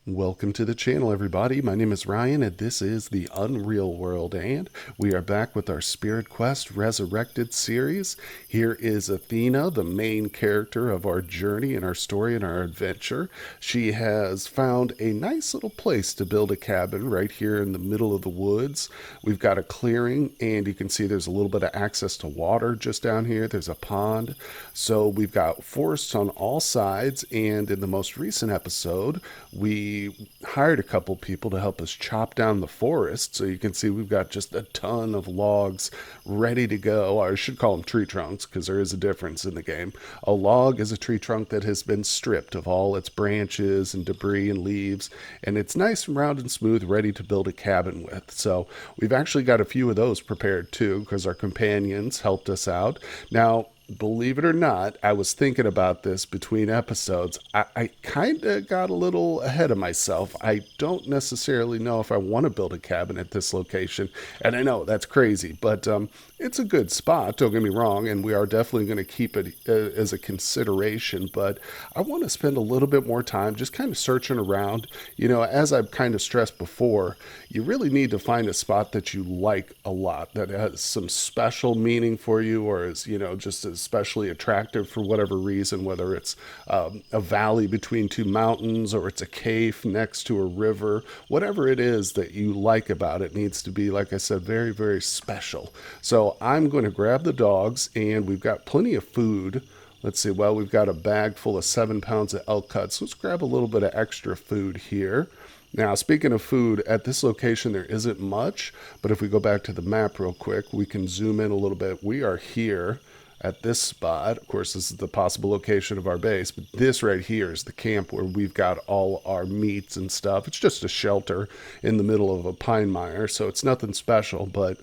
Welcome to the channel, everybody. My name is Ryan, and this is the Unreal World, and we are back with our Spirit Quest Resurrected series. Here is Athena, the main character of our journey and our story and our adventure. She has found a nice little place to build a cabin right here in the middle of the woods. We've got a clearing, and you can see there's a little bit of access to water just down here. There's a pond. So we've got forests on all sides, and in the most recent episode, we hired a couple people to help us chop down the forest. So you can see we've got just a ton of logs ready to go. I should call them tree trunks because there is a difference in the game. A log is a tree trunk that has been stripped of all its branches and debris and leaves, and it's nice and round and smooth, ready to build a cabin with. So we've actually got a few of those prepared too because our companions helped us out. Now, believe it or not, I was thinking about this between episodes. I kind of got a little ahead of myself. I don't necessarily know if I want to build a cabin at this location. And I know that's crazy, but it's a good spot, don't get me wrong. And we are definitely going to keep it as a consideration. But I want to spend a little bit more time just kind of searching around. You know, as I've kind of stressed before, you really need to find a spot that you like a lot, that has some special meaning for you, or is, you know, just especially attractive for whatever reason, whether it's a valley between two mountains or it's a cave next to a river. Whatever it is that you like about it needs to be, like I said, very, very special. So I'm going to grab the dogs, and we've got plenty of food. Let's see, well, we've got a bag full of 7 pounds of elk cuts. Let's grab a little bit of extra food here. Now, speaking of food, at this location there isn't much, but if we go back to the map real quick, we can zoom in a little bit. We are here at this spot. Of course, this is the possible location of our base, but this right here is the camp where we've got all our meats and stuff. It's just a shelter in the middle of a pine mire, so it's nothing special, but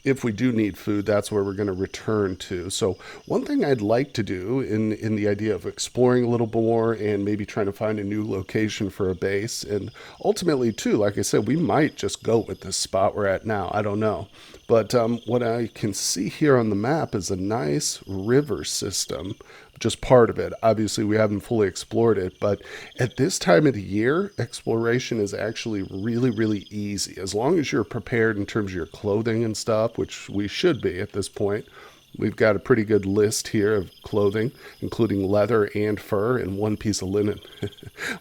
if we do need food, that's where we're going to return to. So one thing I'd like to do in the idea of exploring a little more and maybe trying to find a new location for a base, and ultimately too, like I said, we might just go with this spot we're at now. I don't know. But what I can see here on the map is a nice river system, just part of it. Obviously, we haven't fully explored it, but at this time of the year, exploration is actually really, really easy. As long as you're prepared in terms of your clothing and stuff, which we should be at this point. We've got a pretty good list here of clothing, including leather and fur and one piece of linen.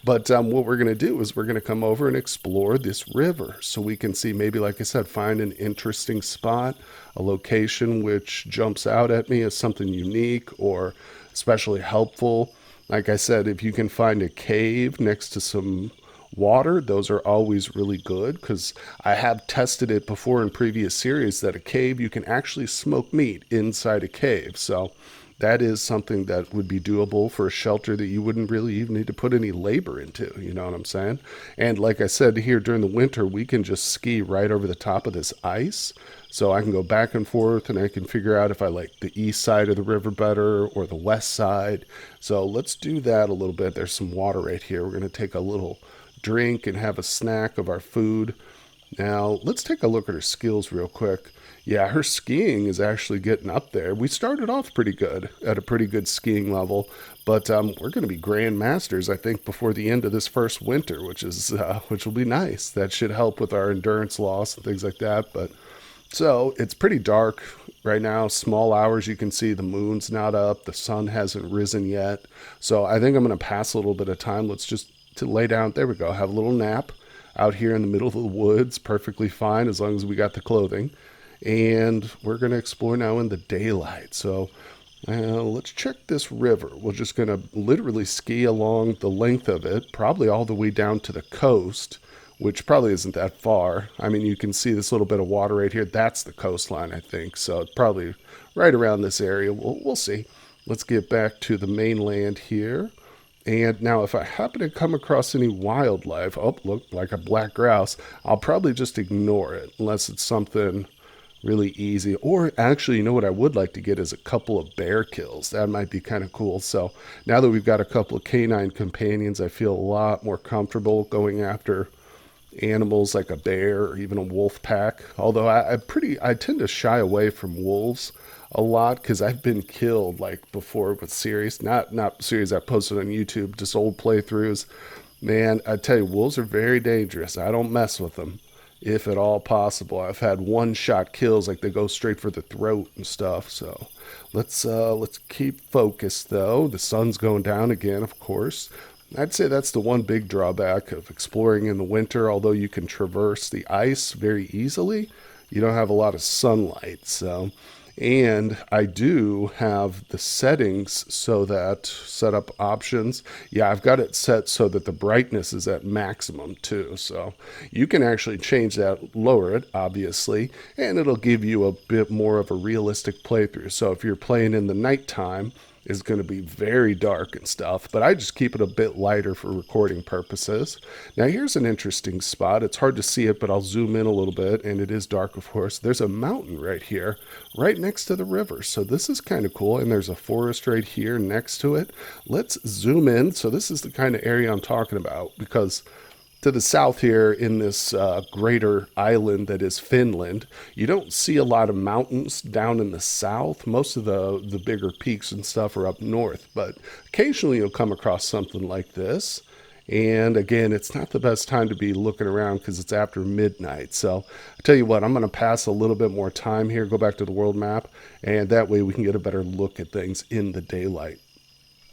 But what we're going to do is we're going to come over and explore this river so we can see, maybe, like I said, find an interesting spot, a location which jumps out at me as something unique or especially helpful. Like I said, if you can find a cave next to some water, those are always really good, because I have tested it before in previous series that a cave, you can actually smoke meat inside a cave. So that is something that would be doable for a shelter that you wouldn't really even need to put any labor into. You know what I'm saying? And like I said, here during the winter, we can just ski right over the top of this ice. So I can go back and forth, and I can figure out if I like the east side of the river better or the west side. So let's do that a little bit. There's some water right here. We're going to take a little drink and have a snack of our food. Now, let's take a look at her skills real quick. Yeah, her skiing is actually getting up there. We started off pretty good, at a pretty good skiing level, but we're going to be grand masters, I think, before the end of this first winter, which will be nice. That should help with our endurance loss and things like that. But so it's pretty dark right now. Small hours, you can see the moon's not up, the sun hasn't risen yet. So I think I'm going to pass a little bit of time. Let's just to lay down. There we go. Have a little nap out here in the middle of the woods. Perfectly fine as long as we got the clothing. And we're going to explore now in the daylight. So let's check this river. We're just going to literally ski along the length of it, probably all the way down to the coast, which probably isn't that far. I mean, you can see this little bit of water right here. That's the coastline, I think. So it's probably right around this area. We'll see. Let's get back to the mainland here. And now if I happen to come across any wildlife, oh, look, like a black grouse, I'll probably just ignore it unless it's something really easy. Or actually, you know what I would like to get is a couple of bear kills. That might be kind of cool. So now that we've got a couple of canine companions, I feel a lot more comfortable going after animals like a bear or even a wolf pack. Although I tend to shy away from wolves a lot because I've been killed like before with series, not series I posted on YouTube, just old playthroughs. Man, I tell you, wolves are very dangerous. I don't mess with them, if at all possible. I've had one shot kills, like they go straight for the throat and stuff. So let's keep focused though. The sun's going down again, of course. I'd say that's the one big drawback of exploring in the winter. Although you can traverse the ice very easily, you don't have a lot of sunlight. So, and I do have the settings so that setup options. Yeah, I've got it set so that the brightness is at maximum too. So you can actually change that, lower it, obviously, and it'll give you a bit more of a realistic playthrough. So if you're playing in the nighttime, is going to be very dark and stuff, but I just keep it a bit lighter for recording purposes. Now, here's an interesting spot. It's hard to see it, but I'll zoom in a little bit, and it is dark, of course. There's a mountain right here, right next to the river. So this is kind of cool, and there's a forest right here next to it. Let's zoom in. So this is the kind of area I'm talking about, because to the south here in this greater island that is Finland, you don't see a lot of mountains down in the south. Most of the bigger peaks and stuff are up north, but occasionally you'll come across something like this. And again, it's not the best time to be looking around because it's after midnight. So I tell you what, I'm going to pass a little bit more time here, go back to the world map, and that way we can get a better look at things in the daylight.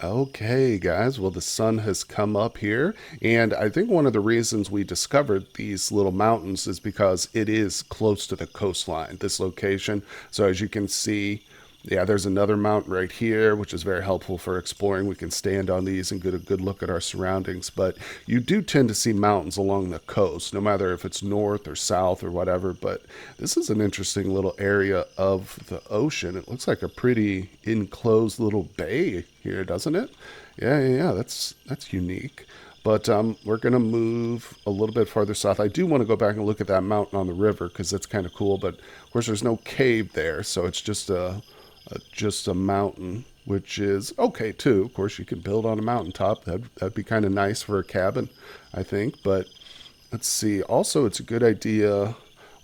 Okay, guys. Well, the sun has come up here, and I think one of the reasons we discovered these little mountains is because it is close to the coastline, this location. So as you can see, yeah, there's another mountain right here, which is very helpful for exploring. We can stand on these and get a good look at our surroundings. But you do tend to see mountains along the coast, no matter if it's north or south or whatever. But this is an interesting little area of the ocean. It looks like a pretty enclosed little bay here, doesn't it? Yeah. That's unique. But we're going to move a little bit farther south. I do want to go back and look at that mountain on the river because that's kind of cool. But of course, there's no cave there, so it's just a mountain, which is okay too. Of course, you can build on a mountaintop. That'd be kind of nice for a cabin, I think. But let's see. Also, it's a good idea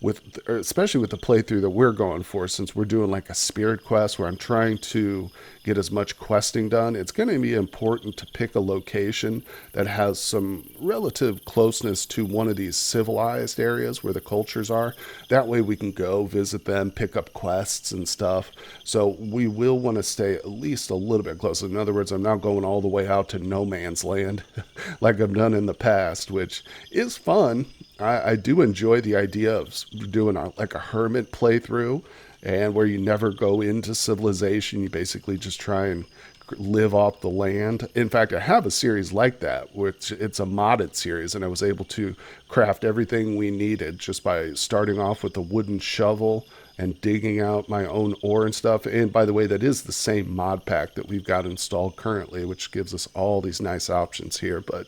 with, especially with the playthrough that we're going for, since we're doing like a spirit quest where I'm trying to get as much questing done. It's going to be important to pick a location that has some relative closeness to one of these civilized areas where the cultures are. That way we can go visit them, pick up quests and stuff. So we will want to stay at least a little bit closer. In other words, I'm not going all the way out to no man's land like I've done in the past, which is fun. I do enjoy the idea of doing like a hermit playthrough, and where you never go into civilization. You basically just try and live off the land. In fact, I have a series like that, which it's a modded series, and I was able to craft everything we needed just by starting off with a wooden shovel and digging out my own ore and stuff. And by the way, that is the same mod pack that we've got installed currently, which gives us all these nice options here. But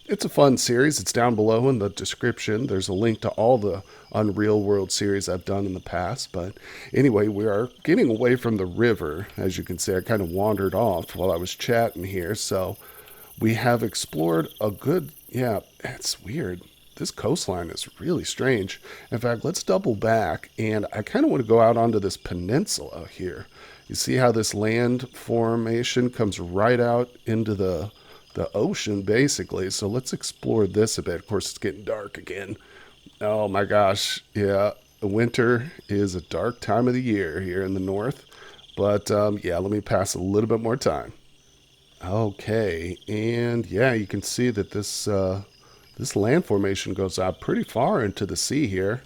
it's a fun series. It's down below in the description. There's a link to all the Unreal World series I've done in the past. But anyway, we are getting away from the river. As you can see, I kind of wandered off while I was chatting here. So we have explored a good, yeah, it's weird. This coastline is really strange. In fact, let's double back, and I kind of want to go out onto this peninsula here. You see how this land formation comes right out into the ocean, basically. So let's explore this a bit. Of course, it's getting dark again. Oh my gosh, yeah. Winter is a dark time of the year here in the north. But yeah, let me pass a little bit more time. Okay, and yeah, you can see that this land formation goes out pretty far into the sea here,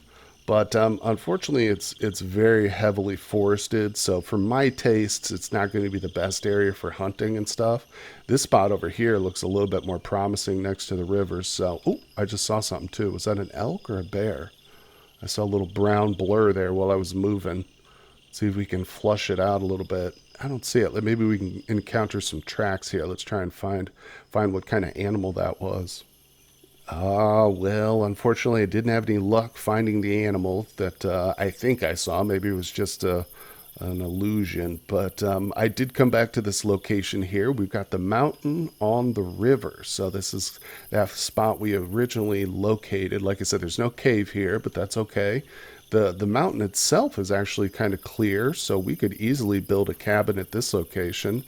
but unfortunately it's very heavily forested, so for my tastes it's not going to be the best area for hunting and stuff. This spot over here looks a little bit more promising next to the river. So oh, I just saw something too. Was that an elk or a bear? I saw a little brown blur there while I was moving. See if we can flush it out a little bit. I don't see it. Maybe we can encounter some tracks here. Let's try and find what kind of animal that was. Ah, well, unfortunately, I didn't have any luck finding the animal that I think I saw. Maybe it was just an illusion. But I did come back to this location here. We've got the mountain on the river. So this is that spot we originally located. Like I said, there's no cave here, but that's okay. The mountain itself is actually kind of clear, so we could easily build a cabin at this location.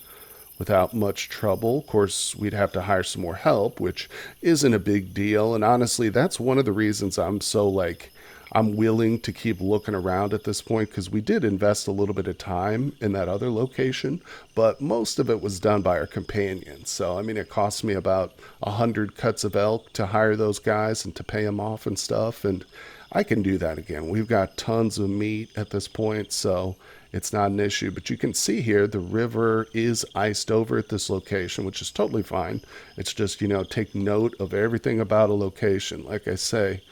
without much trouble. Of course, we'd have to hire some more help, which isn't a big deal. And honestly, that's one of the reasons I'm so like, I'm willing to keep looking around at this point because we did invest a little bit of time in that other location, but most of it was done by our companions. So, I mean, it cost me about 100 cuts of elk to hire those guys and to pay them off and stuff. And I can do that again. We've got tons of meat at this point, so it's not an issue. But you can see here the river is iced over at this location, which is totally fine. It's just, take note of everything about a location. Like I say,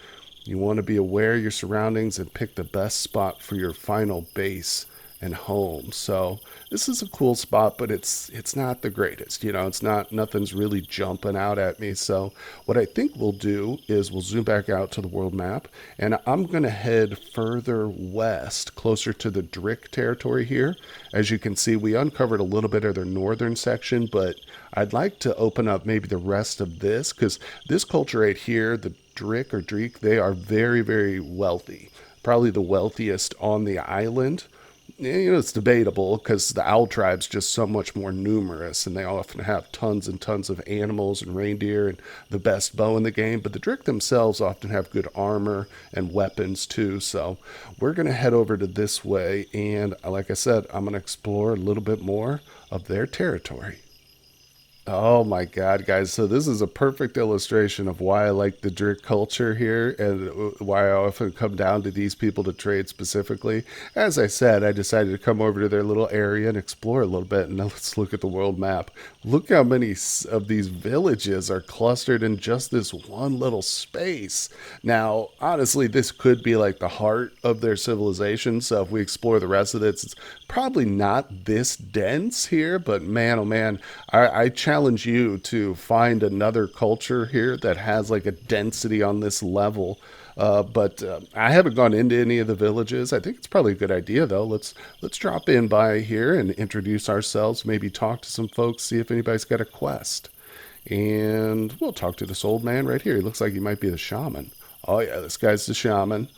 you want to be aware of your surroundings and pick the best spot for your final base and home. So this is a cool spot, but it's not the greatest. It's not, nothing's really jumping out at me. So what I think we'll do is we'll zoom back out to the world map, and I'm going to head further west, closer to the Drick territory here. As you can see, we uncovered a little bit of their northern section, but I'd like to open up maybe the rest of this, because this culture right here, the Drick or Dreek, they are very, very wealthy. Probably the wealthiest on the island. It's debatable because the owl tribe's just so much more numerous, and they often have tons and tons of animals and reindeer and the best bow in the game. But the Drick themselves often have good armor and weapons too. So we're going to head over to this way, and like I said, I'm going to explore a little bit more of their territory. Oh my God, guys. So this is a perfect illustration of why I like the Drick culture here and why I often come down to these people to trade specifically. As I said, I decided to come over to their little area and explore a little bit. And now let's look at the world map. Look how many of these villages are clustered in just this one little space. Now, honestly, this could be like the heart of their civilization. So if we explore the rest of it, it's probably not this dense here, but man, oh man, I challenge you to find another culture here that has like a density on this level. But I haven't gone into any of the villages. I think it's probably a good idea though. Let's drop in by here and introduce ourselves. Maybe talk to some folks, see if anybody's got a quest. And we'll talk to this old man right here. He looks like he might be the shaman. Oh yeah, this guy's the shaman.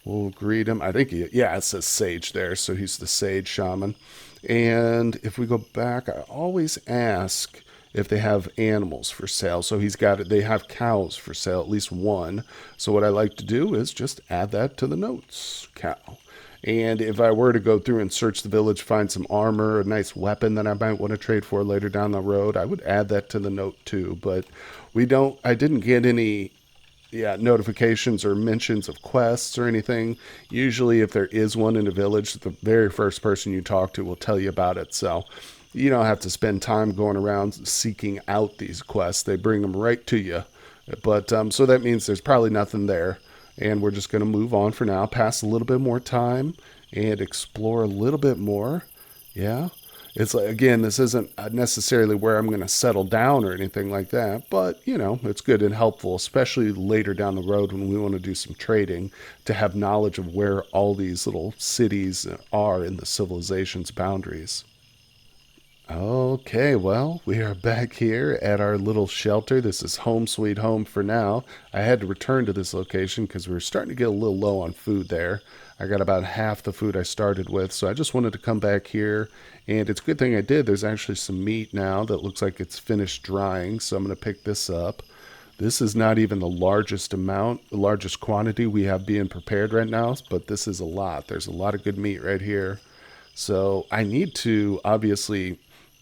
We'll greet him. I think yeah, it says sage there, so he's the sage shaman. And if we go back, I always ask if they have animals for sale. So they have cows for sale, at least one. So what I like to do is just add that to the notes, cow. And if I were to go through and search the village, find some armor, a nice weapon that I might want to trade for later down the road, I would add that to the note too. But I didn't get any notifications or mentions of quests or anything. Usually if there is one in a village, the very first person you talk to will tell you about it. So you don't have to spend time going around seeking out these quests. They bring them right to you. But so that means there's probably nothing there. And we're just going to move on for now, pass a little bit more time and explore a little bit more. Yeah. It's like, again, this isn't necessarily where I'm going to settle down or anything like that, but it's good and helpful, especially later down the road when we want to do some trading, to have knowledge of where all these little cities are in the civilization's boundaries. Okay, well, we are back here at our little shelter. This is home sweet home for now. I had to return to this location because we were starting to get a little low on food there. I got about half the food I started with, so I just wanted to come back here. And it's a good thing I did. There's actually some meat now that looks like it's finished drying, so I'm going to pick this up. This is not even the largest quantity we have being prepared right now, but this is a lot. There's a lot of good meat right here. So I need to obviously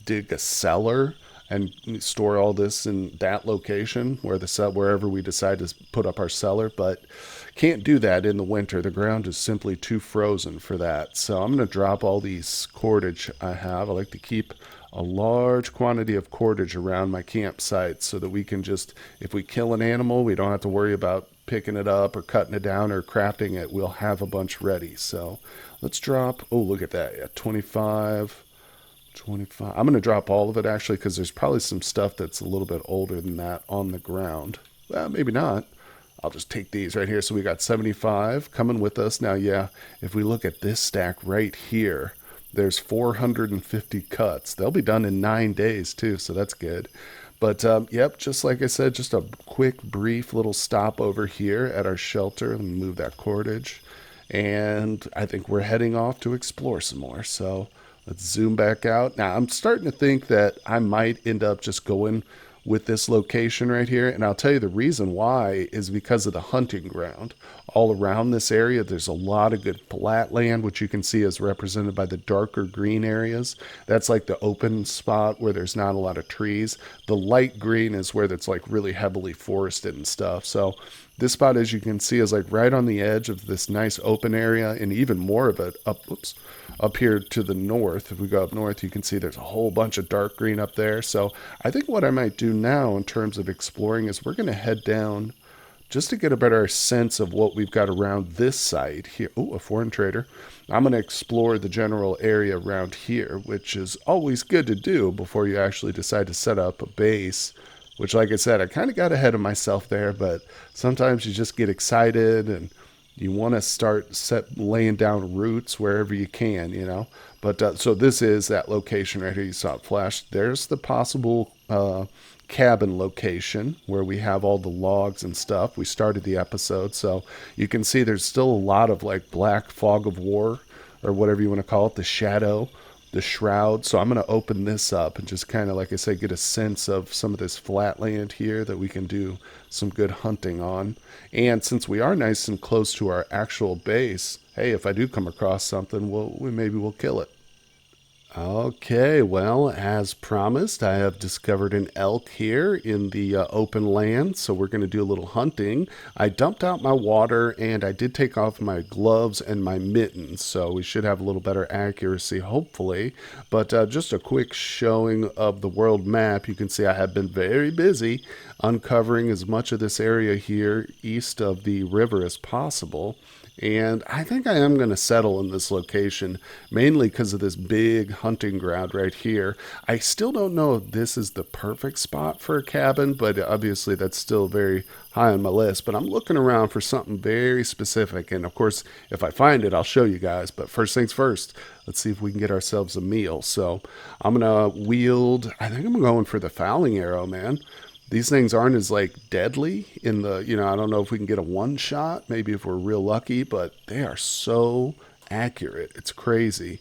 dig a cellar and store all this in that location wherever we decide to put up our cellar, but can't do that in the winter. The ground is simply too frozen for that. So I'm going to drop all these cordage I have. I like to keep a large quantity of cordage around my campsite so that we can just, if we kill an animal, we don't have to worry about picking it up or cutting it down or crafting it. We'll have a bunch ready. So let's drop, oh, look at that. Yeah, 25. I'm going to drop all of it actually because there's probably some stuff that's a little bit older than that on the ground. Well, maybe not. I'll just take these right here. So we got 75 coming with us. Now, yeah, if we look at this stack right here, there's 450 cuts. They'll be done in 9 days too, so that's good. But yep, just like I said, just a quick, brief little stop over here at our shelter. Let me move that cordage. And I think we're heading off to explore some more. So Let's zoom back out. Now, I'm starting to think that I might end up just going with this location right here. And I'll tell you the reason why is because of the hunting ground. All around this area, there's a lot of good flat land, which you can see is represented by the darker green areas. That's like the open spot where there's not a lot of trees. The light green is where it's like really heavily forested and stuff. So this spot, as you can see, is like right on the edge of this nice open area, and even more of it up here to the north. If we go up north, you can see there's a whole bunch of dark green up there. So I think what I might do now in terms of exploring is we're going to head down just to get a better sense of what we've got around this side here. Oh, a foreign trader. I'm going to explore the general area around here, which is always good to do before you actually decide to set up a base. Which, like I said, I kind of got ahead of myself there, but sometimes you just get excited and you want to start laying down roots wherever you can, you know. But so this is that location right here. You saw it flash. There's the possible cabin location where we have all the logs and stuff. We started the episode, so you can see there's still a lot of like black fog of war, or whatever you want to call it, the shadow, the shroud. So I'm going to open this up and just kind of, like I say, get a sense of some of this flat land here that we can do some good hunting on. And since we are nice and close to our actual base, hey, if I do come across something, maybe we'll kill it. Okay, well, as promised, I have discovered an elk here in the open land, so we're going to do a little hunting. I dumped out my water, and I did take off my gloves and my mittens, so we should have a little better accuracy, hopefully. But just a quick showing of the world map. You can see I have been very busy uncovering as much of this area here east of the river as possible. And I think I am going to settle in this location, mainly because of this big hunting ground right here. I still don't know if this is the perfect spot for a cabin, but obviously that's still very high on my list. But I'm looking around for something very specific. And of course, if I find it, I'll show you guys. But first things first, let's see if we can get ourselves a meal. So I'm going to wield, I think I'm going for the fowling arrow, man. These things aren't as like deadly in the, I don't know if we can get a one shot, maybe if we're real lucky, but they are so accurate. It's crazy.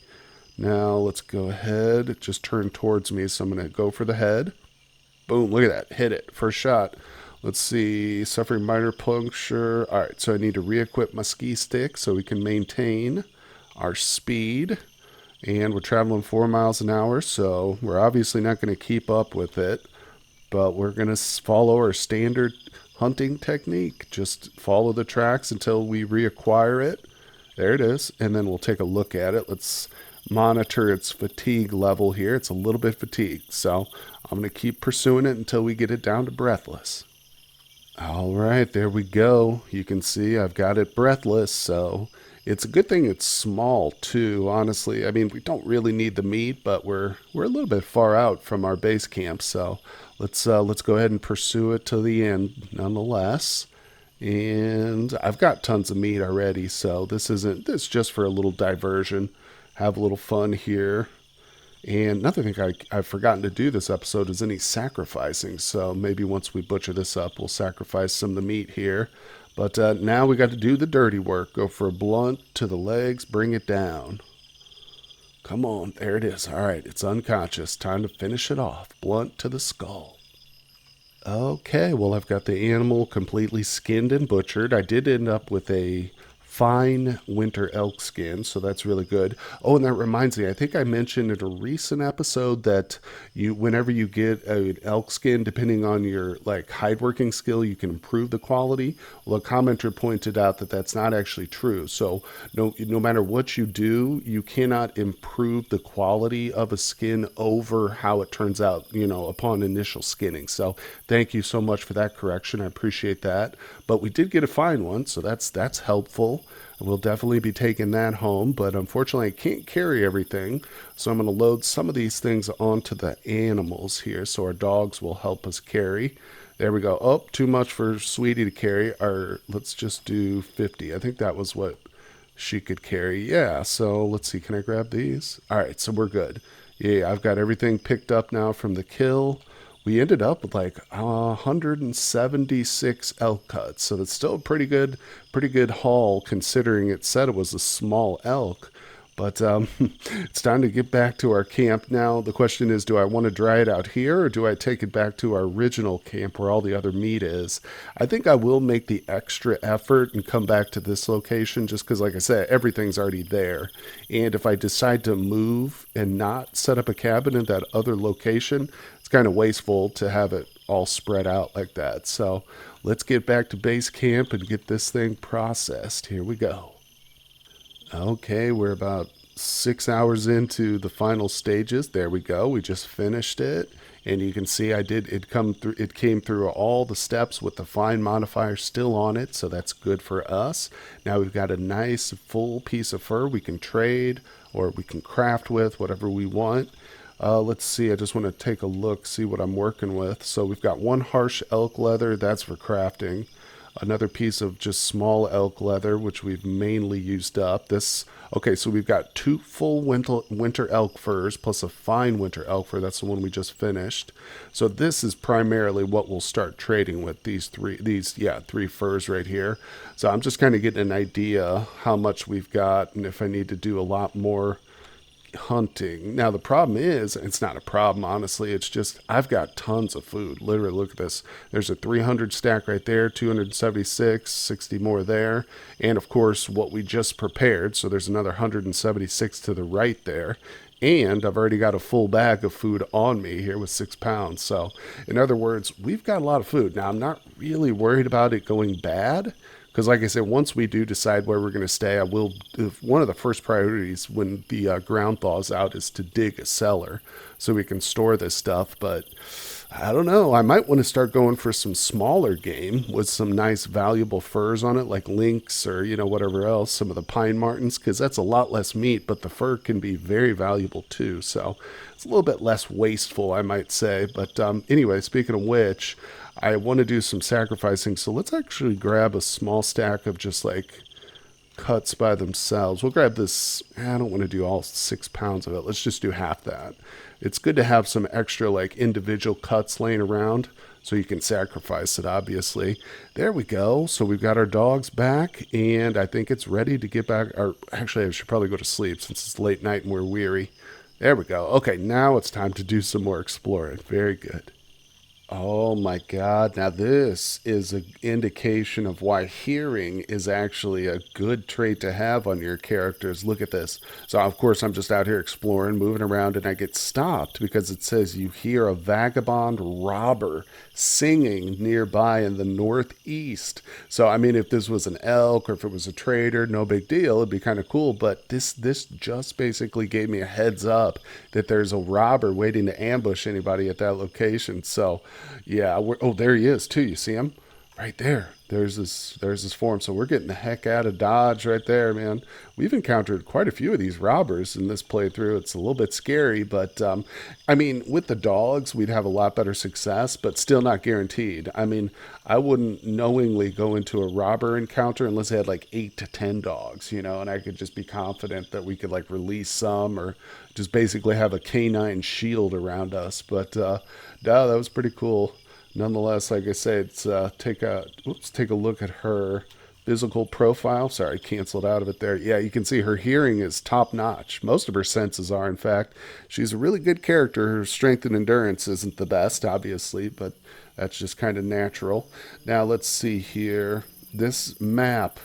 Now let's go ahead. It just turned towards me, so I'm going to go for the head. Boom, look at that. Hit it. First shot. Let's see. Suffering minor puncture. All right, so I need to re-equip my ski stick so we can maintain our speed. And we're traveling 4 miles an hour, so we're obviously not going to keep up with it. But we're going to follow our standard hunting technique. Just follow the tracks until we reacquire it. There it is. And then we'll take a look at it. Let's monitor its fatigue level here. It's a little bit fatigued. So I'm going to keep pursuing it until we get it down to breathless. All right, there we go. You can see I've got it breathless. So it's a good thing it's small too, honestly. I mean, we don't really need the meat, but we're a little bit far out from our base camp. So let's go ahead and pursue it to the end nonetheless. And I've got tons of meat already, so this just for a little diversion. Have a little fun here. And another thing I've forgotten to do this episode is any sacrificing. So maybe once we butcher this up, we'll sacrifice some of the meat here. But now we got to do the dirty work. Go for a blunt to the legs, bring it down. Come on, there it is. All right, it's unconscious. Time to finish it off. Blunt to the skull. Okay, well, I've got the animal completely skinned and butchered. I did end up with a fine winter elk skin, so that's really good. Oh, and that reminds me, I think I mentioned in a recent episode that whenever you get an elk skin, depending on your like hide working skill, you can improve the quality. Well, a commenter pointed out that that's not actually true. So no matter what you do, you cannot improve the quality of a skin over how it turns out, upon initial skinning. So thank you so much for that correction. I appreciate that. But we did get a fine one, so that's helpful. We'll definitely be taking that home, but unfortunately I can't carry everything, so I'm going to load some of these things onto the animals here, so our dogs will help us carry. There we go. Oh, too much for Sweetie to carry. Let's just do 50. I think that was what she could carry. Yeah, so let's see. Can I grab these? All right, so we're good. Yeah, I've got everything picked up now from the kill. We ended up with like 176 elk cuts, so that's still a pretty good haul considering it said it was a small elk. But it's time to get back to our camp now. The question is, do I want to dry it out here or do I take it back to our original camp where all the other meat is? I think I will make the extra effort and come back to this location just because, like I said, everything's already there. And if I decide to move and not set up a cabin in that other location, it's kind of wasteful to have it all spread out like that. So let's get back to base camp and get this thing processed. Here we go. Okay, we're about 6 hours into the final stages. There we go. We just finished it. And you can see it came through all the steps with the fine modifier still on it, so that's good for us. Now we've got a nice full piece of fur we can trade or we can craft with, whatever we want. Let's see, I just want to take a look, see what I'm working with. So we've got one harsh elk leather, that's for crafting. Another piece of just small elk leather, which we've mainly used up. Okay, so we've got 2 full winter elk furs plus a fine winter elk fur. That's the one we just finished. So this is primarily what we'll start trading with, these three furs right here. So I'm just kind of getting an idea how much we've got and if I need to do a lot more hunting. Now the problem is, it's not a problem honestly, it's just I've got tons of food. Literally, look at this. There's a 300 stack right there, 276, 60 more there, and of course what we just prepared, so there's another 176 to the right there. And I've already got a full bag of food on me here with 6 pounds. So in other words, we've got a lot of food. Now I'm not really worried about it going bad, because like I said, once we do decide where we're going to stay, one of the first priorities when the ground thaws out is to dig a cellar so we can store this stuff. But I don't know, I might want to start going for some smaller game with some nice valuable furs on it, like lynx or, whatever else, some of the pine martens, because that's a lot less meat, but the fur can be very valuable too. So it's a little bit less wasteful, I might say. But anyway, speaking of which, I want to do some sacrificing, so let's actually grab a small stack of just like cuts by themselves. We'll grab this. I don't want to do all 6 pounds of it. Let's just do half that. It's good to have some extra like individual cuts laying around so you can sacrifice it, obviously. There we go. So we've got our dogs back, and I think it's ready to get back. Or actually, I should probably go to sleep since it's late night and we're weary. There we go. Okay, now it's time to do some more exploring. Very good. Oh my God. Now this is an indication of why hearing is actually a good trait to have on your characters. Look at this. So of course I'm just out here exploring, moving around, and I get stopped because it says you hear a vagabond robber singing nearby in the northeast. So I mean, if this was an elk or if it was a trader, no big deal. It'd be kind of cool. But this just basically gave me a heads up that there's a robber waiting to ambush anybody at that location. So yeah, oh, there he is too. You see him right there. There's this form. So we're getting the heck out of Dodge right there, man. We've encountered quite a few of these robbers in this playthrough. It's a little bit scary, but I mean, with the dogs, we'd have a lot better success, but still not guaranteed. I mean, I wouldn't knowingly go into a robber encounter unless they had like 8 to 10 dogs, and I could just be confident that we could like release some or just basically have a canine shield around us. But no, that was pretty cool. Nonetheless, like I said, it's take a look at her physical profile. Sorry, canceled out of it there. Yeah, you can see her hearing is top notch. Most of her senses are, in fact. She's a really good character. Her strength and endurance isn't the best, obviously, but that's just kind of natural. Now let's see here. This map.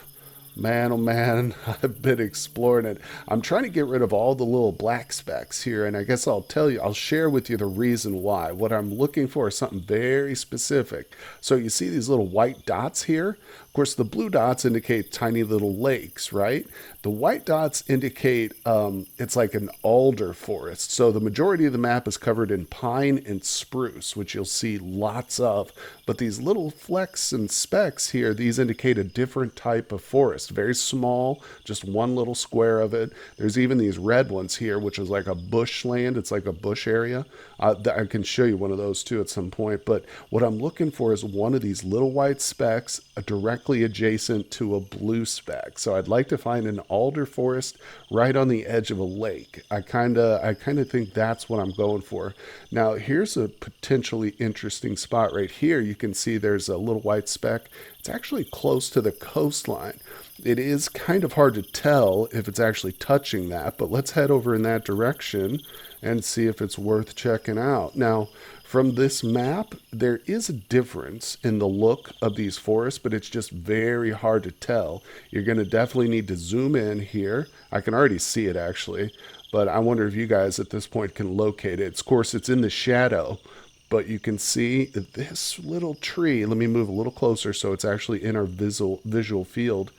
Man, oh man, I've been exploring it. I'm trying to get rid of all the little black specks here, and I guess I'll share with you the reason why. What I'm looking for is something very specific. So you see these little white dots here? Of course, the blue dots indicate tiny little lakes, right? The white dots indicate it's like an alder forest. So the majority of the map is covered in pine and spruce, which you'll see lots of. But these little flecks and specks here, these indicate a different type of forest. Very small, just one little square of it. There's even these red ones here, which is like a bushland. It's like a bush area. I can show you one of those too at some point. But what I'm looking for is one of these little white specks directly adjacent to a blue speck. So I'd like to find an alder forest right on the edge of a lake. I kind of think that's what I'm going for. Now here's a potentially interesting spot right here. You can see there's a little white speck. It's actually close to the coastline. It is kind of hard to tell if it's actually touching that, but let's head over in that direction and see if it's worth checking out. Now, from this map, there is a difference in the look of these forests, but it's just very hard to tell. You're going to definitely need to zoom in here. I can already see it actually, but I wonder if you guys at this point can locate it. Of course, it's in the shadow, but you can see this little tree. Let me move a little closer so it's actually in our visual field.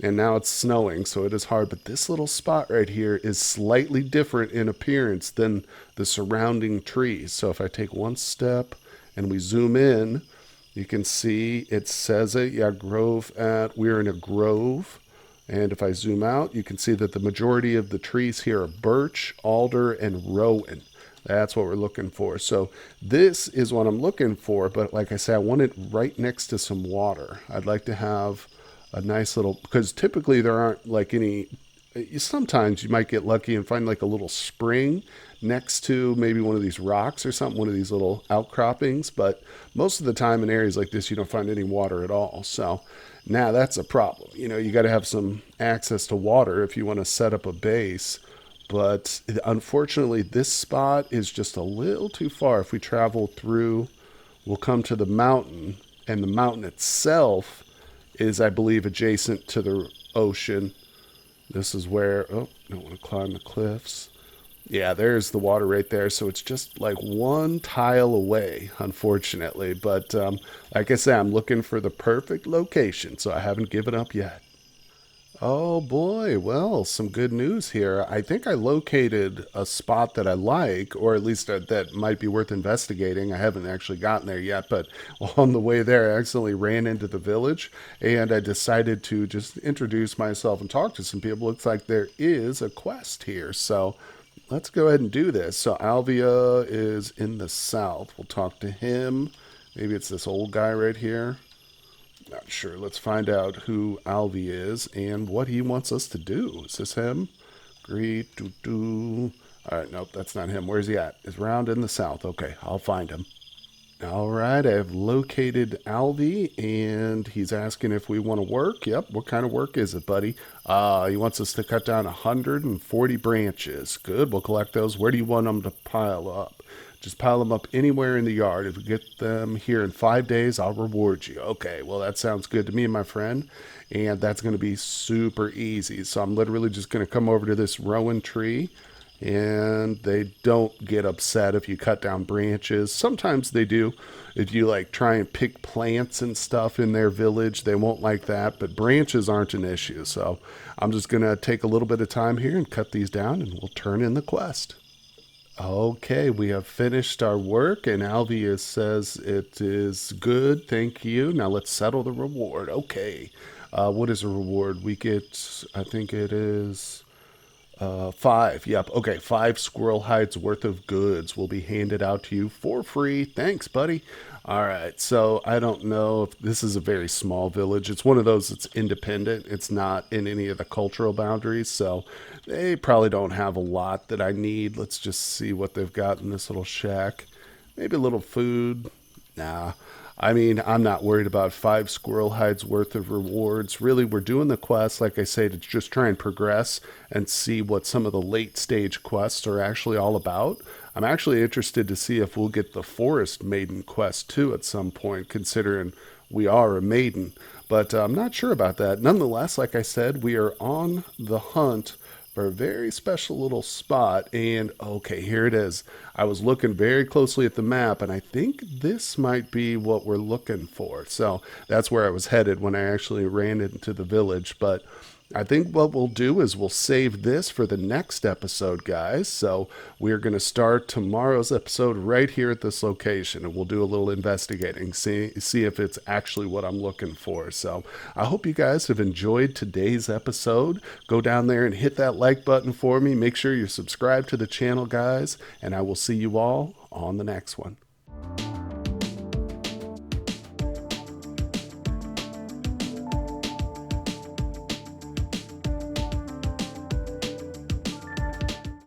And now it's snowing, so it is hard. But this little spot right here is slightly different in appearance than the surrounding trees. So if I take one step and we zoom in, you can see it says it. Yeah, grove at, we're in a grove. And if I zoom out, you can see that the majority of the trees here are birch, alder, and rowan. That's what we're looking for. So this is what I'm looking for. But like I said, I want it right next to some water. I'd like to have a nice little, because typically there aren't like any, sometimes you might get lucky and find like a little spring next to maybe one of these rocks or something, one of these little outcroppings. But most of the time in areas like this, you don't find any water at all. So now that's a problem. You know, you got to have some access to water if you want to set up a base. But unfortunately, this spot is just a little too far. If we travel through, we'll come to the mountain, and the mountain itself is, I believe, adjacent to the ocean. This is where, oh, I don't want to climb the cliffs. Yeah, there's the water right there. So it's just like one tile away, unfortunately. But like I said, I'm looking for the perfect location, so I haven't given up yet. Oh boy, well, some good news here. I think I located a spot that I like, or at least that might be worth investigating. I haven't actually gotten there yet, but on the way there, I accidentally ran into the village and I decided to just introduce myself and talk to some people. Looks like there is a quest here, so let's go ahead and do this. So Alvia is in the south. We'll talk to him. Maybe it's this old guy right here. Not sure. Let's find out who Alvi is and what he wants us to do. Is this him? Greet, doo. All right, nope, that's not him. Where's he at? He's round in the south. Okay, I'll find him. All right, I've located Alvi, and he's asking if we want to work. Yep, what kind of work is it, buddy? He wants us to cut down 140 branches. Good, we'll collect those. Where do you want them to pile up? Just pile them up anywhere in the yard. If we get them here in 5 days, I'll reward you. Okay, well, that sounds good to me, my friend. And that's going to be super easy. So I'm literally just going to come over to this rowan tree, and they don't get upset if you cut down branches. Sometimes they do. If you like try and pick plants and stuff in their village, they won't like that, but branches aren't an issue. So I'm just going to take a little bit of time here and cut these down, and we'll turn in the quest. Okay, we have finished our work, and Alvia says it is good, thank you. Now let's settle the reward. Okay, what is a reward? We get, I think it is 5. Yep. Okay. 5 squirrel hides worth of goods will be handed out to you for free. Thanks, buddy. All right. So I don't know if this is a very small village. It's one of those that's independent. It's not in any of the cultural boundaries. So they probably don't have a lot that I need. Let's just see what they've got in this little shack. Maybe a little food. Nah. I mean, I'm not worried about 5 squirrel hides worth of rewards. Really, we're doing the quest, like I say, to just try and progress and see what some of the late stage quests are actually all about. I'm actually interested to see if we'll get the Forest Maiden quest too at some point, considering we are a maiden. But I'm not sure about that. Nonetheless, like I said, we are on the hunt for a very special little spot. And okay, here it is. I was looking very closely at the map, and I think this might be what we're looking for. So that's where I was headed when I actually ran into the village. But I think what we'll do is we'll save this for the next episode, guys. So we're going to start tomorrow's episode right here at this location, and we'll do a little investigating, see if it's actually what I'm looking for. So I hope you guys have enjoyed today's episode. Go down there and hit that like button for me. Make sure you're subscribed to the channel, guys, and I will see you all on the next one.